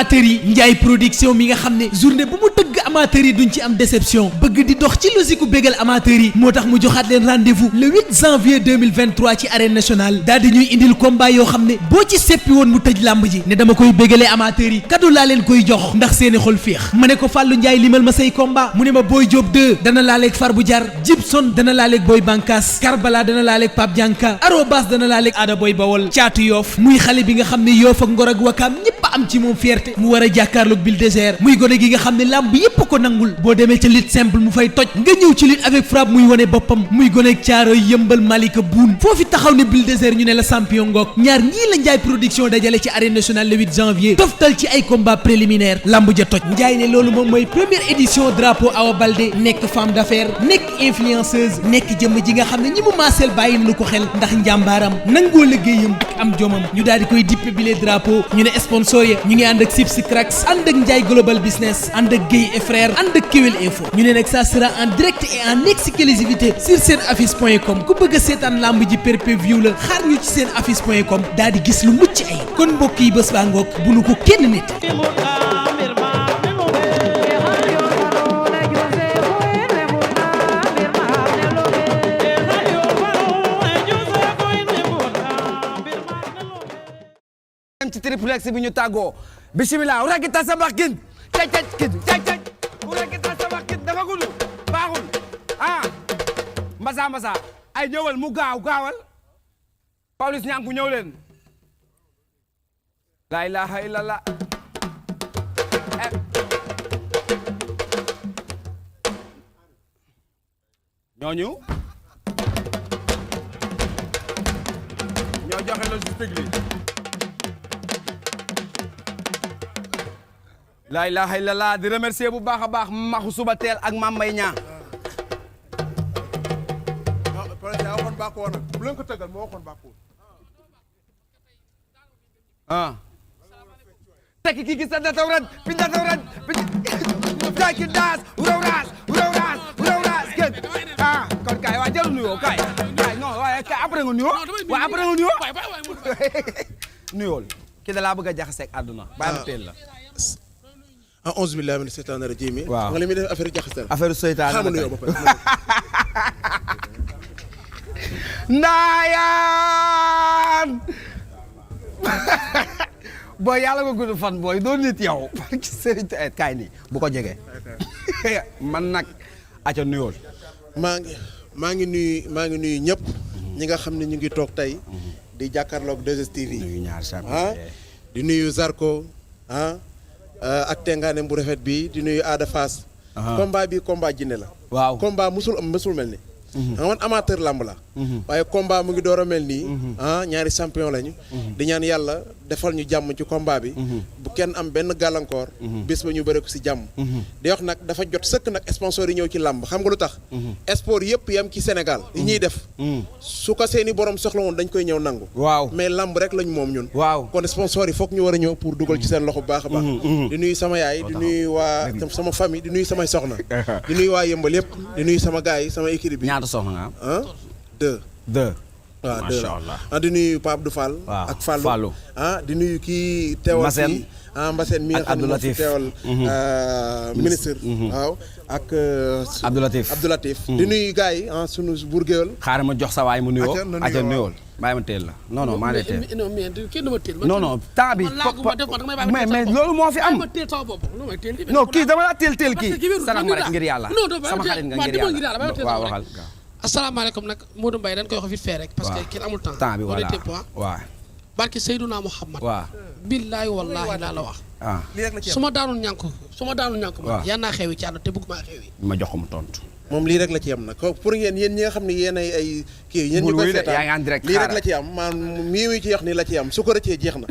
amateurs yi Ndiaye production mi nga xam ne journée bu mu tëgg amateurs yi duñ ci am déception bëgg di dox ci logique ku bégal amateurs yi moo tax mu joxaat leen rendez-vous le 8 janvier 2023 ci arène nationale daal di ñuy indil combat yoo xam ne boo ci seppi woon mu tëj làmb ji ne dama koy bégalee amateurs yi cadeau laa leen koy jox ndax seeni xol féex ma ne ko Fallou Ndiaye limal ma say combat mu ne ma Boy Diop 2 dana laaleeg Farbu Jar Gibson dana laaleeg Boy Bankas Karbala dana laaleeg Pape Dianka Arobas dana laaleeg Ada Boy Bawol caatu yoof muy xale bi nga xam ne yoof ak ngor ak wakaam ñépp am ci moom fierté mu war a jàkkaarloog Bulldozer muy gone gi nga xam ne làmb yépp ko nangul boo demee ca lutte simple mu fay toj nga ñëw ci lutte avec frappe muy wone boppam muy gone ak caaro yëmbal Malika Buun foofi taxaw ne Bulldozer ñu ne la champion ngoog ñaar ñii la Ndiaye production dajale ci arène nationale le 8 janvier toftal ci ay combat préliminaire lamb ja toj Ndiaye ne loolu moom mooy première édition drapeau Awa Baldé nekk femme d'affaires nekk influenceuse nekk jëmm ji nga xam ne ñi mu maaseel bàyyi nañu ko xel ndax njàmbaaram nangoo liggéeyam ak am jomam ñu daal di koy dippe bile drapeau ñu ne sponsor ya ñu ngi ànd ak Sips Cracks ànd ak Ndiaye global business ànd ak Guèye et frères ànd ak Kewel Info ñu ne nag ça sera en direct et en exclusivité sur seen affiche.com ku bëgg a seetaan lamb ji pay-per-view la xaar ñu ci seen affiche.com daal di gis lu mucc ay kon mbokk yi bés baa ngoog bu nu ko kenn nit ci triplex bi ñu tàggoo bismillah uragita sabakin cacaj kid cacaj uragita sabakin dafa gudd baaxul mbasa ay ñëwal mu gaawal Pawlish Niankou ñëw leen la ilaha illallah ñooñu ñoo joxe logistique li la ilaha illallah di remercier bu baax a baax maxu suba teel ak Mame Mbaye Niang waxoon bàkkoo nag bu leen ko tëggal moo waxoon bàkkoo tekki ki gis sa datawran pi datawran pi daas uraw raas kën kon kay waa jarul nuyoo kay non waaye kay après nga nuyoo waaye après nga nuyoo nuyool ki da laa bëgg a jaxase ak àdduna bàyyi ma teel la auzu billahi mina seytaani rajiim waaw nga li muy def affaire jaxase affaire seytaane xamu nuyoo ba pare ndaayaan booy yàlla nga gudd fan booy doon nit yow ci sëriñ kaay nii bu ko jege man nag aca nuyool maa ngi nuyu ñëpp ñi nga xam ne ñu ngi toog tey di jàkkaarloog 2STV di nuyu Zarko ak tengaane bu rafet bi di nuyu Ada Fass combat bi combat jinne la waaw combat musul mel ni nga man amateur lamb la waaye combat mu ngi door a mel nii ñaari champion lañu di ñaan yàlla defal ñu jàmm ci combat bi bu kenn am benn gàllankoor bés ba ñu bëre ko si jàmm di wax nag dafa jot sëkk nag sponsor yi ñëw ci lamb xam nga lu tax sport yëpp yam ci Sénégal yi ñuy def su ko seeni borom soxla woon dañ koy ñëw nangu waaw mais lamb rek lañ moom ñun waaw kon sponsor yi foog ñu war a ñëw pour dugal ci seen loxo bu baax a baax di nuyu sama yaay di nuyu waa sama famille di nuyu samay soxna di nuyu waa yëmbal yëpp di nuyu sama gars yi sama équipe bi soxna nga am 2 waaw macha allah di nuyu Pape Abdou Fall ak Fallou di nuyu kii teewal fii Mbassène mi nga xam ne moo fi teewal ministre waaw ak Abdou Latif di nuyu gars yi sunu buur géwél xaaral ma jox sa waay mu nuyoo aca nuyool bàyyi ma teel la non maa lay teel non temps bi mais loolu moo fi am non kii dama la teel kii sarax ma rek ngir yàlla sama xarit nga ngir yàlla waaw waxal asalaamaaleykum nag Modou Mbaye dañ koy wax vite fait rek parce que kenn amul temps bi voilà waaw barke Seydouna Muhammad waaw billaahi wallaahi laa la wax su ma daanul ñànk man yaa naa xewi ci àdduna te bëgg maa xewi ma jox ko mu tontu moom lii rek la ci am nag pour yéen ñi nga xam ne yéen ay kii yéen ñi koy seetaan lii rek la ci am maanaam mii ci wax ni la ci am su ko rëccee jeex na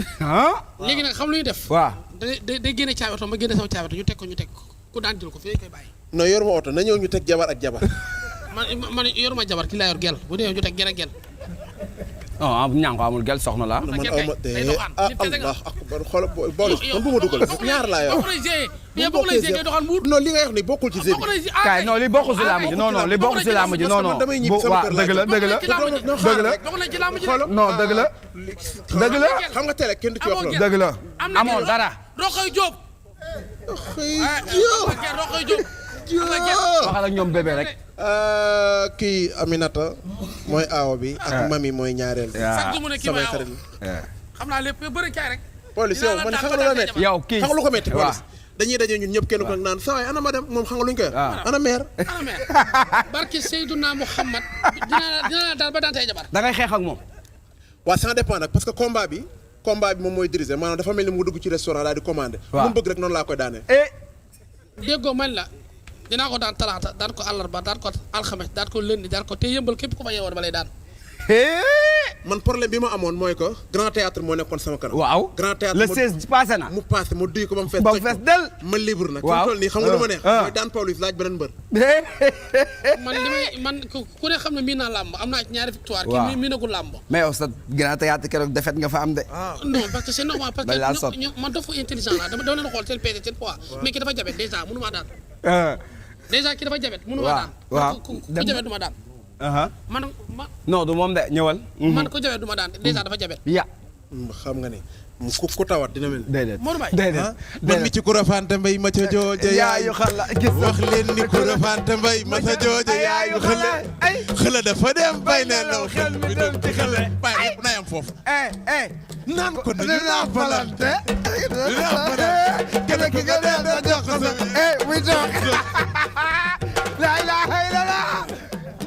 léegi nag xam lu ñuy def waaw day génne caabi oto ma génne sama caabi oto ñu teg ko ku daan jël ko fii koy bàyyi non yor ma oto na ñëw ñu teg jabar ak jabar man yoruma jabar ki laa yor gel bu dee ñu teg gel ak gel ah ñànku amul gel soxna la. man aw ma Allah akbar xoolal boolu man bu ma dugal ñaar laa yor. non li nga wax ni bokkul ci jeu bi. kaay non li bokkul si làmb ji non non li bokkul si làmb ji non non. waaw dëgg la dëgg la dëgg la non dëgg la dëgg la. xam nga télé kenn du ci wax loolu. dëgg la amoon dara. Rokoy Diop. waxal ak ñoom bébé rek. kii Aminata mooy aawo bi ak mami mooy ñaareel. samay xarit xam naa lépp bëri kaay rek. police yow man xam nga lu la metti yow kii xam nga lu ko metti police dañuy daje ñun ñëpp kenn ko naan saa waay ana ma dem moom xam nga luñ koy ana maire barki Seydouna Mouhamad dinaa daal ba daan tey jabar. da ngay xeex ak moom. waaw ça dépend nag parce que combat bi moom mooy diriger maanaam dafa mel ni mu dugg ci restaurant daal di commandé. waaw mu bëgg rek noonu laa koy daanee. déggoo man la dinaa ko daan talaata daan ko àllarba daan ko alxames daan ko lundi daan ko te yëmbal képp ku ma yeewoo dama lay daan. man problème bi ma amoon mooy que grand théâtre moo nekkoon sama kanam. waaw grand théâtre le 16 passé na. mu passé mu duy ko ba mu fees. ba mu fees del ma libre nag. waaw fi mu toll nii xam nga lu ma neex. mooy daan Pawlish laaj beneen mbër. man ku ne xam ne mii naa làmb am naa ci ñaari victoire. waaw kii mii nagul làmb. mais yow sa grand théâtre keroog defet nga fa am de. non parce que c'est normal parce que man dafa intelligent la dama leen xool seen peese seen poids mais ki dafa jabet déjà mënu maa daan. déjà ki dafa jabet mënu maa daan. waaw ku jabet du ma daan. man non du moom de ñëwal. man ko jabet du ma daan déjà dafa jabet. ya xam nga ni ku tawat dina mel. déedéet Modou Mbaye déedéet. man mi ci kurafante mbay ma ca jooja yaayu xala gis wax leen ni kurafante mbay ma ca jooja yaayu xala dafa dem bay ne law xel mi dem ci xale bay na yam foofu. naan ko nañu naafalante kenn ki nga dee doo jox ko sa muy jox la ilaha illallah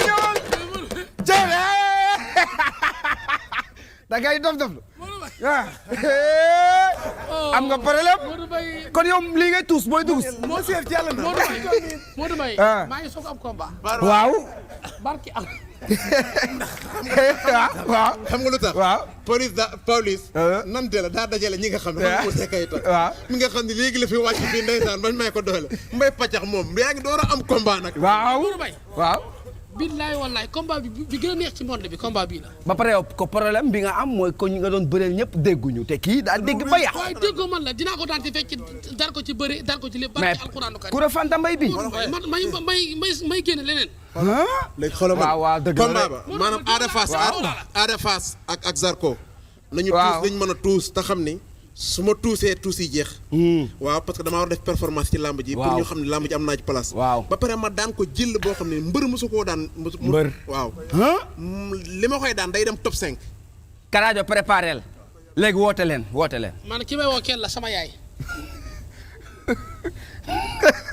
ñëwal jële da ngay dof am nga problème kon yow lii ngay tuus booy dugg moo seef ci yàlla na Modou Mbaye maa ngi soog am combat waaw barki ak waaw xam nga lu tax waaw Pawlish nan de la daa dajale ñi nga xam ne xam nga kay waaw mi nga xam ne léegi la fi wàcc fii ndeysaan bañ may ko doole mbay paccax moom yaa ngi door a am combat nag waaw Modou Mbaye waaw billaay wallaay combat bi gën a neex ci monde bi combat bii la. ba pare yow ko problème bi nga am mooy ko ñu nga doon bëreel ñëpp dégguñu te kii daa dégg ba yàq. waaye déggoo man la dinaa ko daan ci fekk dar ko ci bëri dar ko ci lépp. barke alxuraanu karim Koura Fanta Mbaye bi. man may génne leneen. léegi xoolal ma waaw dëgg la combat ba maanaam Ada Fass ak Zarko. nañu tuus dañ mën a tuus te xam ni su ma tuusee tuus yi jeex. waaw parce que damaa war def performance ci làmb ji. pour ñu xam ne làmb ji am naa ci place. waaw ba pare ma daan ko jël boo xam ne mbër mosu koo daan. mbër waaw. li ma koy daan day dem top 5. Karajo préparé la léegi woote leen. man ki may woo kenn la sama yaay.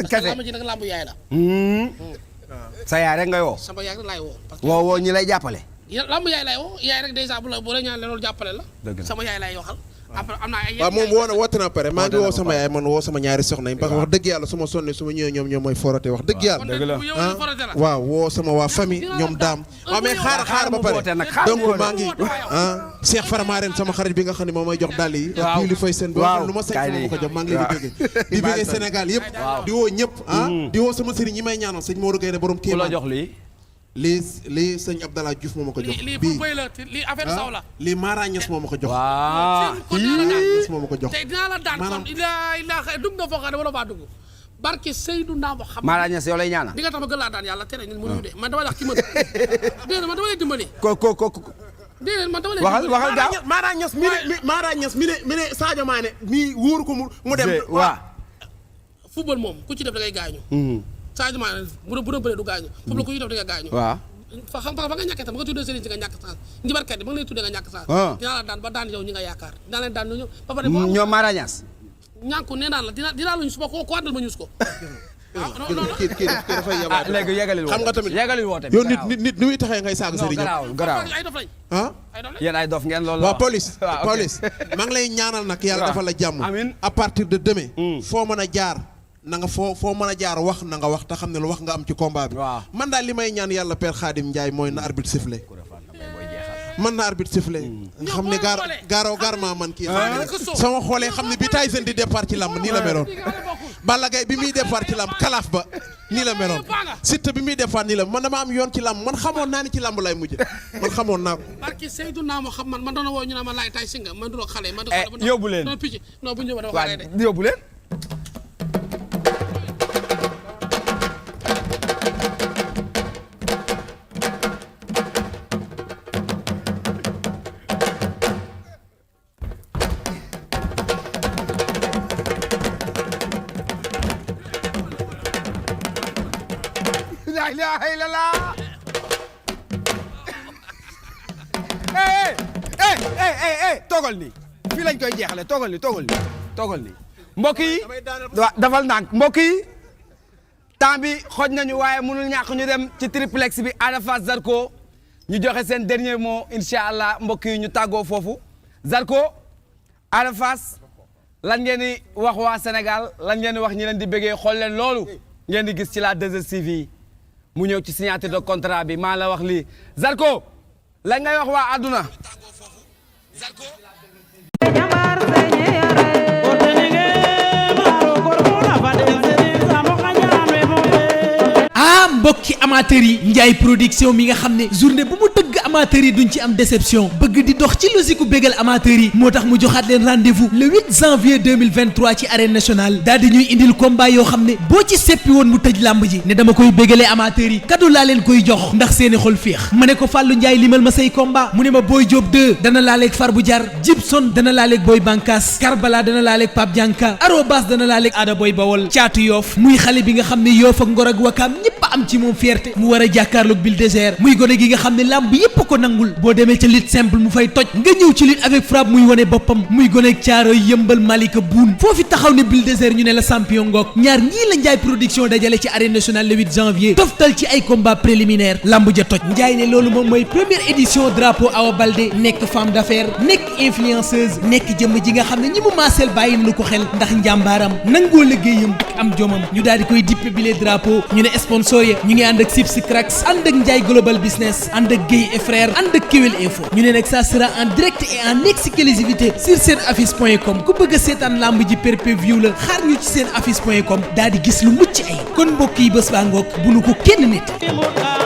kese làmb ji nag làmb yaay la. sa yaay rek ngay woo. sama yaay rek laay woo. woo ñi lay jàppale. làmb yaay laay woo yaay rek dèjà bu la ñaan loolu jàppale la. sama yaay laay waxal. après am naa ay waaw moom woote naa pare maa ngi woo sama yaay man woo sama ñaari soxna yi parce que wax dëgg yàlla su ma sonnee su ma ñëwee ñoom mooy forote wax dëgg yàlla. waaw woo sama waa famille ñoom daam. waaw mais xaar ba pare donc maa ngi Cheikh Faramaren sama xarit bi nga xam ne moom mooy jox dàll yi. waaw li fay seen bi wax lu ma sañ sama ko jox maa ngi leen di bëgg. di bëggee Sénégal yëpp. di woo ñëpp di woo sama sëriñ ñi may ñaanal sëñ Modou Gueye borom kii la jox lii. lii sëñ Abdallah Diouf moo ma ko jox. lii lii affaire saw la. lii Mara Niass moo ma ko jox. waaw Niass moo ma ko jox. tey dinaa la daan kon ilaa dugg nga foo xam ne wala faa dugg. barke Seydou Ndamo xam. Mara Niass yow lay ñaanal. di nga tax ma gën laa daan yàlla tere ñun mënuñu de man dama wax ki mën. déedéet man dama lay dimbali. déedéet man dama lay dimbali. waxal gaaw Mara Niass mi ne Sadio Mané mii wóoru ko mu dem. waaw. football moom ku ci def da ngay gaañu. Sadio Mané bu doon bëree du gaañu. foofu la ku ñu def di nga gaañu. waaw. fa xam nga ñàkkee tam ba nga tuddee sëriñ si nga ñàkk saas njibarkat yi ba nga lay tuddee nga ñàkk saas. dinaa la daan ba daan yow ñi nga yaakaar dinaa leen daan ñoo ñëw. ba pare ñoom Mara Niass. ñànku nee naa la dinaa la ñu suba ko àndal ma ñuus ko. waaw non non kii dafay yabaat. léegi yegalil woote xam nga tamit yegalil woote bi. yow nit nu muy taxee ngay saaga sëriñ. garaaw ay dof lañ. yéen ay dof ngeen loolu. waaw police maa ngi lay ñaanal nag yàlla dafa la jàmm. amiin à partir de demain. foo mën a jaar. na nga foo mën a jaar wax na nga wax te xam ne lu wax nga am ci combat bi. man daal li may ñaan yàlla Père Khadim Ndiaye mooy na arbitre sifflé. man na arbitre sifflé. nga xam ne gaar maa man kii. sama xoolee xam ne bi Tyson di départ ci làmb nii la meloon. Balla Gaye bi muy départ ci làmb kalaaf ba nii la meloon Siteu bi muy defaat nii la man dama am yoon ci làmb man xamoon naa ni ci làmb lay mujj man xamoon naa ko. barki Seydina Muhammad man doon woo ñu ne ma laay tay singa man du xale man. yóbbu leen non picc non bu ñu ñëwee dama ko de yóbbu leen. la ilaha illallah toogal nii fii lañ koy jeexale toogal nii mbokk yi dafal ndànk mbokk yi temps bi xoj nañu waaye mënul ñàkk ñu dem ci triplex bi Ada Fass Zarko ñu joxe seen dernier mot incha allah mbokk yi ñu tàggoo foofu Zarko Ada Fass lan ngeen di wax waa Sénégal lan ngeen di wax ñi leen di bëggee xool leen loolu ngeen di gis ci la 2STV mu ñëw ci signature de contrat bi maa la wax lii Zarko la ngay wax waa àdduna mbokki amateurs yi Ndiaye production mi nga xam ne journée bu mu tëgg amateurs yi duñ ci am déception bëgg di dox ci logique ku bégal amateurs yi moo tax mu joxaat leen rendez-vous le 8 janvier 2023 ci arène nationale daal di ñuy indil combat yoo xam ne boo ci seppi woon mu tëj làmb ji ne dama koy bégalee amateurs yi cadeau laa leen koy jox ndax seeni xol féex ma ne ko Fallou Ndiaye limal ma say combat mu ne ma Boy Diop 2 dana laaleeg Farbu Jar Gibson dana laaleeg Boy Bankas Karbala dana laaleeg Pape Dianka Arobas dana laaleeg Ada Boy Bawol Caatu Yoof muy xale bi nga xam ne Yoof ak Ngor ak Wakaam ñëpp am ci moom fierté mu war a jàkkaarloog Bulldozer muy gone gi nga xam ne làmb yépp ko nangul boo demee ca lutte simple mu fay toj nga ñëw ci lutte avec frappe muy wane boppam muy gone caaro yëmbal Malika Buun foofi taxaw ne Bulldozer ñu ne la champion ngoog ñaar ñii la Ndiaye production dajale ci arène nationale le 8 janvier toftal ci ay combat préliminaire lamb ja toj Ndiaye ne loolu moom mooy première édition drapeau Awa Baldé nekk femme d'affaires nekk influenceuse nekk jëmm ji nga xam ne ñi mu maaseel bàyyi nañu ko xel ndax njàmbaaram nangoo liggéeyam ak am jomam ñu daal di koy dippe bile drapeau ñu ne sponsor ya ñu ngi ànd ak Sips Cracks ànd ak Ndiaye Global Business ànd ak Guèye et frères ànd ak Kewel Info ñu ne nag ça sera en direct et en exclusivité sur senaffiche.com ku bëgg a seetaan lamb ji pay-per-view la xaar ñu ci senaffiche.com daal di gis lu mucc ay kon mbokk yi bés baa ngoog bu nu ko kenn nit